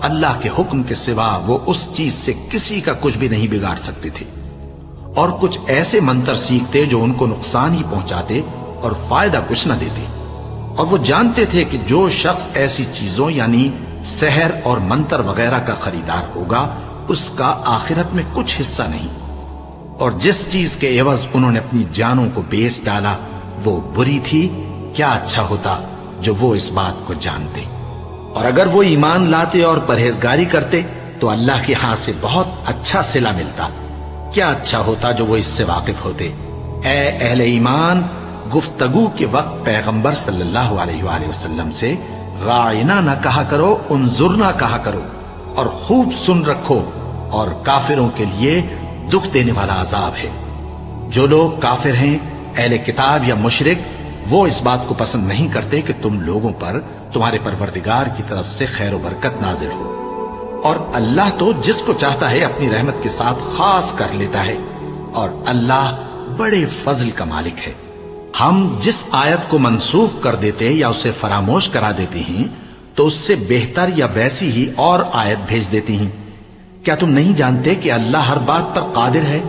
اللہ کے حکم کے سوا وہ اس چیز سے کسی کا کچھ بھی نہیں بگاڑ سکتے تھے، اور کچھ ایسے منتر سیکھتے جو ان کو نقصان ہی پہنچاتے اور فائدہ کچھ نہ دیتے، اور وہ جانتے تھے کہ جو شخص ایسی چیزوں یعنی سحر اور منتر وغیرہ کا خریدار ہوگا اس کا آخرت میں کچھ حصہ نہیں، اور جس چیز کے عوض انہوں نے اپنی جانوں کو بیچ ڈالا وہ بری تھی۔ کیا اچھا ہوتا جو وہ اس بات کو جانتے، اور اگر وہ ایمان لاتے اور پرہیزگاری کرتے تو اللہ کے ہاں سے بہت اچھا صلہ ملتا۔ کیا اچھا ہوتا جو وہ اس سے واقف ہوتے۔ اے اہل ایمان، گفتگو کے وقت پیغمبر صلی اللہ علیہ وآلہ وسلم سے راعنا نہ کہا کرو، انظرنا کہا کرو، اور خوب سن رکھو، اور کافروں کے لیے دکھ دینے والا عذاب ہے۔ جو لوگ کافر ہیں، اہل کتاب یا مشرک، وہ اس بات کو پسند نہیں کرتے کہ تم لوگوں پر تمہارے پروردگار کی طرف سے خیر و برکت نازل ہو، اور اللہ تو جس کو چاہتا ہے اپنی رحمت کے ساتھ خاص کر لیتا ہے، اور اللہ بڑے فضل کا مالک ہے۔ ہم جس آیت کو منسوخ کر دیتے یا اسے فراموش کرا دیتے ہیں تو اس سے بہتر یا ویسی ہی اور آیت بھیج دیتی ہیں۔ کیا تم نہیں جانتے کہ اللہ ہر بات پر قادر ہے؟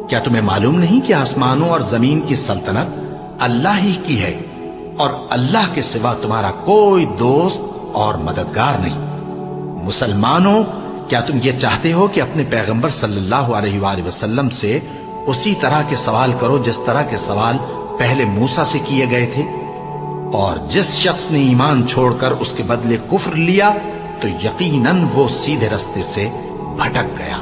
کیا تمہیں معلوم نہیں کہ آسمانوں اور زمین کی سلطنت اللہ ہی کی ہے، اور اللہ کے سوا تمہارا کوئی دوست اور مددگار نہیں؟ مسلمانوں، کیا تم یہ چاہتے ہو کہ اپنے پیغمبر صلی اللہ علیہ وآلہ وسلم سے اسی طرح کے سوال کرو جس طرح کے سوال پہلے موسیٰ سے کیے گئے تھے؟ اور جس شخص نے ایمان چھوڑ کر اس کے بدلے کفر لیا تو یقیناً وہ سیدھے رستے سے بھٹک گیا۔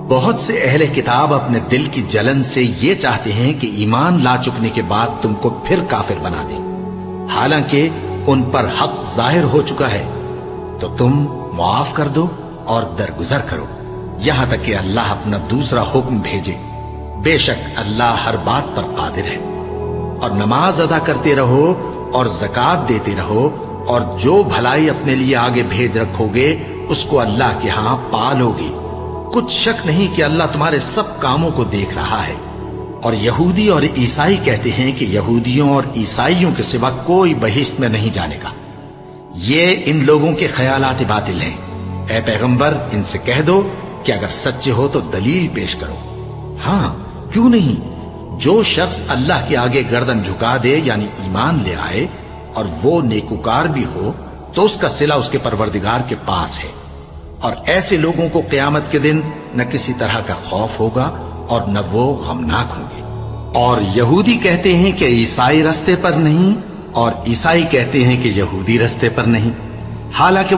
بہت سے اہل کتاب اپنے دل کی جلن سے یہ چاہتے ہیں کہ ایمان لا چکنے کے بعد تم کو پھر کافر بنا دیں، حالانکہ ان پر حق ظاہر ہو چکا ہے۔ تو تم معاف کر دو اور درگزر کرو یہاں تک کہ اللہ اپنا دوسرا حکم بھیجے۔ بے شک اللہ ہر بات پر قادر ہے۔ اور نماز ادا کرتے رہو اور زکوٰۃ دیتے رہو، اور جو بھلائی اپنے لیے آگے بھیج رکھو گے اس کو اللہ کے ہاں پالو گے۔ کچھ شک نہیں کہ اللہ تمہارے سب کاموں کو دیکھ رہا ہے۔ اور یہودی اور عیسائی کہتے ہیں کہ یہودیوں اور عیسائیوں کے سوا کوئی بہشت میں نہیں جانے گا۔ یہ ان لوگوں کے خیالات باطل ہیں۔ اے پیغمبر، ان سے کہہ دو کہ اگر سچے ہو تو دلیل پیش کرو۔ ہاں، کیوں نہیں؟ جو شخص اللہ کے آگے گردن جھکا دے یعنی ایمان لے آئے اور وہ نیکوکار بھی ہو تو اس کا صلہ اس کے پروردگار کے پاس ہے، اور ایسے لوگوں کو قیامت کے دن نہ کسی طرح کا خوف ہوگا اور نہ وہ غمناک ہوں گے۔ اور یہودی کہتے ہیں کہ عیسائی رستے پر نہیں، اور عیسائی کہتے ہیں کہ یہودی رستے پر نہیں، حالانکہ